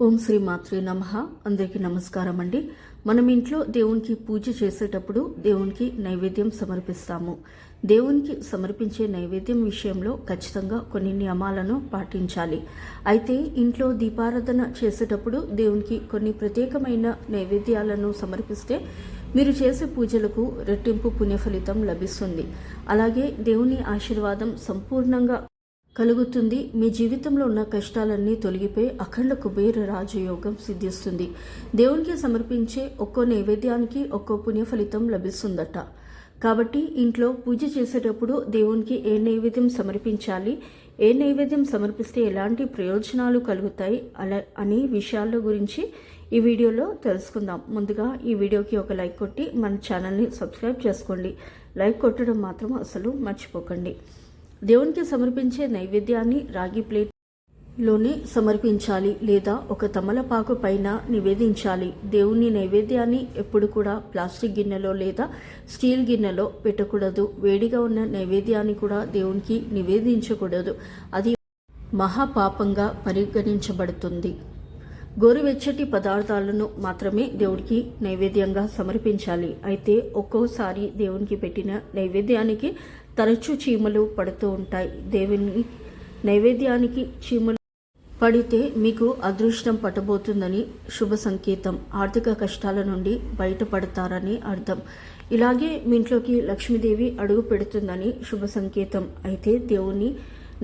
ఓం శ్రీ మాత్రే నమః. అందరికీ నమస్కారం అండి. మనం ఇంట్లో దేవునికి పూజ చేసేటప్పుడు దేవునికి నైవేద్యం సమర్పిస్తాము. దేవునికి సమర్పించే నైవేద్యం విషయంలో ఖచ్చితంగా కొన్ని నియమాలను పాటించాలి. అయితే ఇంట్లో దీపారాధన చేసేటప్పుడు దేవునికి కొన్ని ప్రత్యేకమైన నైవేద్యాలను సమర్పిస్తే మీరు చేసే పూజలకు రెట్టింపు పుణ్యఫలితం లభిస్తుంది. అలాగే దేవుని ఆశీర్వాదం సంపూర్ణంగా కలుగుతుంది. మీ జీవితంలో ఉన్న కష్టాలన్నీ తొలగిపోయి అఖండ కుబేర రాజయోగం సిద్ధిస్తుంది. దేవునికి సమర్పించే ఒక్కో నైవేద్యానికి ఒక్కో పుణ్య ఫలితం లభిస్తుందట. కాబట్టి ఇంట్లో పూజ చేసేటప్పుడు దేవునికి ఏ నైవేద్యం సమర్పించాలి, ఏ నైవేద్యం సమర్పిస్తే ఎలాంటి ప్రయోజనాలు కలుగుతాయి అనే విషయాల గురించి ఈ వీడియోలో తెలుసుకుందాం. ముందుగా ఈ వీడియోకి ఒక లైక్ కొట్టి మన ఛానల్ని సబ్స్క్రైబ్ చేసుకోండి. లైక్ కొట్టడం మాత్రం అసలు మర్చిపోకండి. దేవునికి సమర్పించే నైవేద్యాన్ని రాగి ప్లేట్లోనే సమర్పించాలి లేదా ఒక తమలపాకు పైన నివేదించాలి. దేవుని నైవేద్యాన్ని ఎప్పుడు కూడా ప్లాస్టిక్ గిన్నెలో లేదా స్టీల్ గిన్నెలో పెట్టకూడదు. వేడిగా ఉన్న నైవేద్యాన్ని కూడా దేవునికి నివేదించకూడదు. అది మహాపాపంగా పరిగణించబడుతుంది. గోరువెచ్చటి పదార్థాలను మాత్రమే దేవుడికి నైవేద్యంగా సమర్పించాలి. అయితే ఒక్కోసారి దేవునికి పెట్టిన నైవేద్యానికి తరచూ చీమలు పడుతూ ఉంటాయి. దేవుని నైవేద్యానికి చీమలు పడితే మీకు అదృష్టం పట్టబోతుందని శుభ సంకేతం. ఆర్థిక కష్టాల నుండి బయటపడతారని అర్థం. ఇలాగే మీ ఇంట్లోకి లక్ష్మీదేవి అడుగు పెడుతుందని శుభ సంకేతం. అయితే దేవుని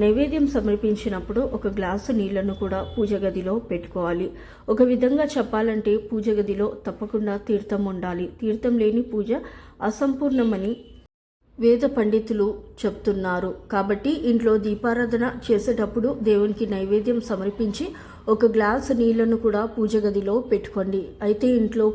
నైవేద్యం సమర్పించినప్పుడు ఒక గ్లాసు నీళ్లను కూడా పూజ గదిలో పెట్టుకోవాలి. ఒక విధంగా చెప్పాలంటే పూజ గదిలో తప్పకుండా తీర్థం ఉండాలి. తీర్థం లేని పూజ అసంపూర్ణమని వేద పండితులు చెప్తున్నారు. కాబట్టి ఇంట్లో దీపారాధన చేసేటప్పుడు దేవునికి నైవేద్యం సమర్పించి ఒక గ్లాసు నీళ్లను కూడా పూజ గదిలో పెట్టుకోండి. అయితే ఇంట్లో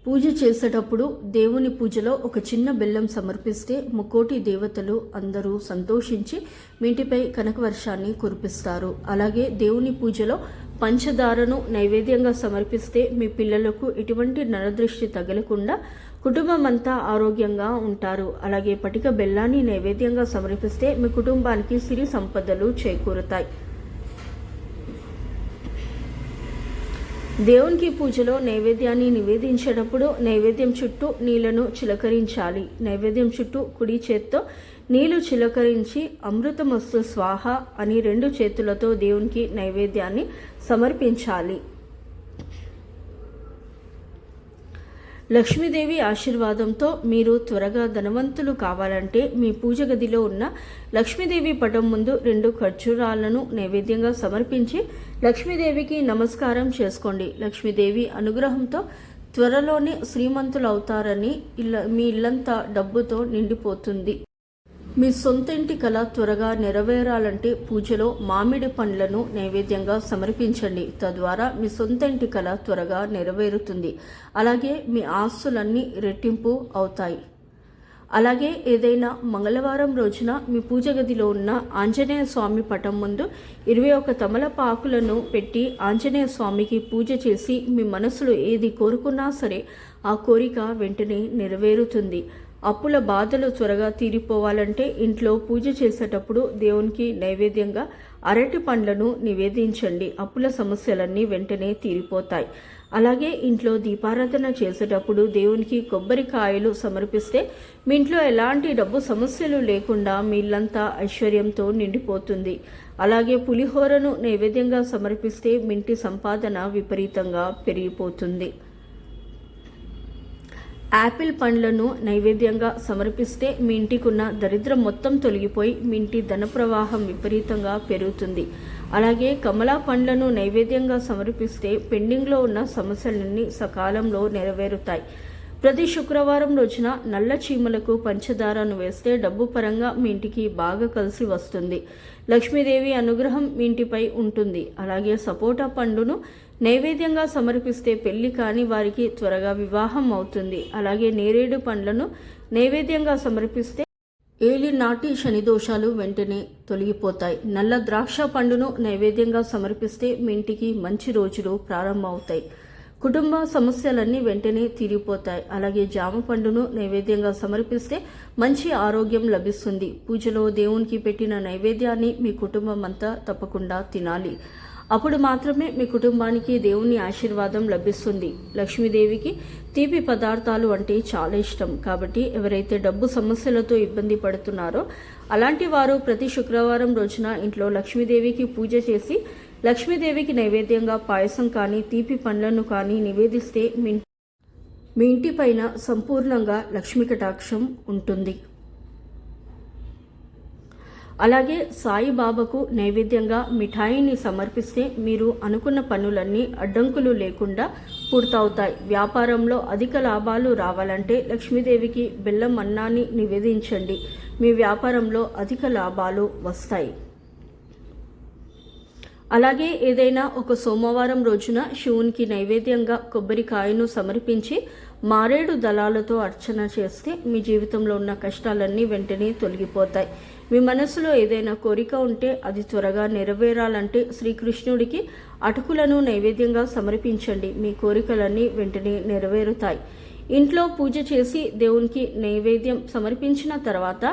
పూజ చేసేటప్పుడు దేవుని పూజలో ఒక చిన్న బెల్లం సమర్పిస్తే ముక్కోటి దేవతలు అందరూ సంతోషించి మీ ఇంటిపై కనకవర్షాన్ని కురిపిస్తారు. అలాగే దేవుని పూజలో పంచదారను నైవేద్యంగా సమర్పిస్తే మీ పిల్లలకు ఎటువంటి నరదృష్టి తగలకుండా కుటుంబం అంతా ఆరోగ్యంగా ఉంటారు. అలాగే పటిక బెల్లాన్ని నైవేద్యంగా సమర్పిస్తే మీ కుటుంబానికి సిరి సంపదలు చేకూరుతాయి. దేవునికి పూజలో నైవేద్యాన్ని నివేదించేటప్పుడు నైవేద్యం చుట్టూ నీళ్లను చిలకరించాలి. నైవేద్యం చుట్టూ కుడి చేత్తో నీళ్లు చిలకరించి అమృతమస్తు స్వాహ అని 2 చేతులతో దేవునికి నైవేద్యాన్ని సమర్పించాలి. లక్ష్మీదేవి ఆశీర్వాదంతో మీరు త్వరగా ధనవంతులు కావాలంటే మీ పూజ గదిలో ఉన్న లక్ష్మీదేవి పటం ముందు 2 ఖర్జూరాలను నైవేద్యంగా సమర్పించి లక్ష్మీదేవికి నమస్కారం చేసుకోండి. లక్ష్మీదేవి అనుగ్రహంతో త్వరలోనే శ్రీమంతులవుతారని మీ ఇల్లంతా డబ్బుతో నిండిపోతుంది. మీ సొంత ఇంటి కళ త్వరగా నెరవేరాలంటే పూజలో మామిడి పండ్లను నైవేద్యంగా సమర్పించండి. తద్వారా మీ సొంత ఇంటి కళ త్వరగా నెరవేరుతుంది. అలాగే మీ ఆస్తులన్నీ రెట్టింపు అవుతాయి. అలాగే ఏదైనా మంగళవారం రోజున మీ పూజ గదిలో ఉన్న ఆంజనేయ స్వామి పటం ముందు 21 తమలపాకులను పెట్టి ఆంజనేయ స్వామికి పూజ చేసి మీ మనసులో ఏది కోరుకున్నా సరే ఆ కోరిక వెంటనే నెరవేరుతుంది. అప్పుల బాధలు త్వరగా తీరిపోవాలంటే ఇంట్లో పూజ చేసేటప్పుడు దేవునికి నైవేద్యంగా అరటి పండ్లను నివేదించండి. అప్పుల సమస్యలన్నీ వెంటనే తీరిపోతాయి. అలాగే ఇంట్లో దీపారాధన చేసేటప్పుడు దేవునికి కొబ్బరికాయలు సమర్పిస్తే మీ ఇంట్లో ఎలాంటి డబ్బు సమస్యలు లేకుండా మీ ఇల్లంతా ఐశ్వర్యంతో నిండిపోతుంది. అలాగే పులిహోరను నైవేద్యంగా సమర్పిస్తే మీ ఇంటి సంపాదన విపరీతంగా పెరిగిపోతుంది. యాపిల్ పండ్లను నైవేద్యంగా సమర్పిస్తే మీ ఇంటికున్న దరిద్రం మొత్తం తొలగిపోయి మీ ఇంటి ధన ప్రవాహం విపరీతంగా పెరుగుతుంది. అలాగే కమలా పండ్లను నైవేద్యంగా సమర్పిస్తే పెండింగ్లో ఉన్న సమస్యలన్నీ సకాలంలో నెరవేరుతాయి. ప్రతి శుక్రవారం రోజున నల్ల చీమలకు పంచదారను వేస్తే డబ్బు పరంగా మీ ఇంటికి బాగా కలిసి వస్తుంది. లక్ష్మీదేవి అనుగ్రహం మీ ఇంటిపై ఉంటుంది. అలాగే సపోటా పండును నైవేద్యంగా సమర్పిస్తే పెళ్లి కాని వారికి త్వరగా వివాహం అవుతుంది. అలాగే నేరేడు పండ్లను నైవేద్యంగా సమర్పిస్తే ఏలినాటి శని దోషాలు వెంటనే తొలగిపోతాయి. నల్ల ద్రాక్ష పండును నైవేద్యంగా సమర్పిస్తే మీ ఇంటికి మంచి రోజులు ప్రారంభమవుతాయి. కుటుంబ సమస్యలన్నీ వెంటనే తీరిపోతాయి. అలాగే జామ పండును నైవేద్యంగా సమర్పిస్తే మంచి ఆరోగ్యం లభిస్తుంది. పూజలో దేవునికి పెట్టిన నైవేద్యాన్ని మీ కుటుంబం అంతా తప్పకుండా తినాలి. అప్పుడు మాత్రమే మీ కుటుంబానికి దేవుని ఆశీర్వాదం లభిస్తుంది. లక్ష్మీదేవికి తీపి పదార్థాలు అంటే చాలా ఇష్టం. కాబట్టి ఎవరైతే డబ్బు సమస్యలతో ఇబ్బంది పడుతున్నారో అలాంటి వారు ప్రతి శుక్రవారం రోజున ఇంట్లో లక్ష్మీదేవికి పూజ చేసి లక్ష్మీదేవికి నైవేద్యంగా పాయసం కానీ తీపి పండ్లను కానీ నివేదిస్తే మీ ఇంటి పైన సంపూర్ణంగా లక్ష్మీ కటాక్షం ఉంటుంది. అలాగే సాయిబాబాకు నైవేద్యంగా మిఠాయిని సమర్పిస్తే మీరు అనుకున్న పనులన్నీ అడ్డంకులు లేకుండా పూర్తవుతాయి. వ్యాపారంలో అధిక లాభాలు రావాలంటే లక్ష్మీదేవికి బెల్లం అన్నాన్ని నివేదించండి. మీ వ్యాపారంలో అధిక లాభాలు వస్తాయి. అలాగే ఏదైనా ఒక సోమవారం రోజున శివునికి నైవేద్యంగా కొబ్బరికాయను సమర్పించి మారేడు దళాలతో అర్చన చేస్తే మీ జీవితంలో ఉన్న కష్టాలన్నీ వెంటనే తొలగిపోతాయి. మీ మనసులో ఏదైనా కోరిక ఉంటే అది త్వరగా నెరవేరాలంటే శ్రీకృష్ణుడికి అటుకులను నైవేద్యంగా సమర్పించండి. మీ కోరికలన్నీ వెంటనే నెరవేరుతాయి. ఇంట్లో పూజ చేసి దేవునికి నైవేద్యం సమర్పించిన తర్వాత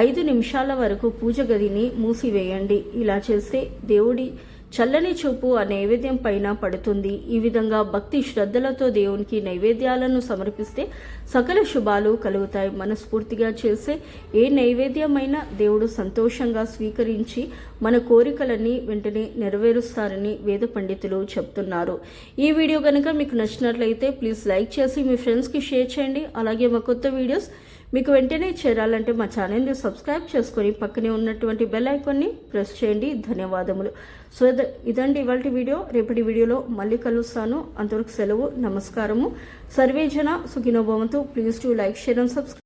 5 నిమిషాల వరకు పూజ గదిని మూసివేయండి. ఇలా చేస్తే దేవుడి చల్లని చూపు ఆ నైవేద్యం పైన పడుతుంది. ఈ విధంగా భక్తి శ్రద్ధలతో దేవునికి నైవేద్యాలను సమర్పిస్తే సకల శుభాలు కలుగుతాయి. మనస్ఫూర్తిగా చేసే ఏ నైవేద్యమైనా దేవుడు సంతోషంగా స్వీకరించి మన కోరికలన్నీ వెంటనే నెరవేరుస్తారని వేద పండితులు చెప్తున్నారు. ఈ వీడియో కనుక మీకు నచ్చినట్లయితే ప్లీజ్ లైక్ చేసి మీ ఫ్రెండ్స్కి షేర్ చేయండి. అలాగే మా కొత్త వీడియోస్ మీకు వెంటనే చేరాలంటే మా ఛానల్ని సబ్స్క్రైబ్ చేసుకొని పక్కనే ఉన్నటువంటి బెల్ ఐకాన్ని ప్రెస్ చేయండి. ధన్యవాదములు. సో ఇదండి ఇవాల్టి వీడియో. రేపటి వీడియోలో మళ్ళీ కలుస్తాను. అంతవరకు సెలవు. నమస్కారము. సర్వే జన సుఖినో భవంతు. Please to like, share and subscribe.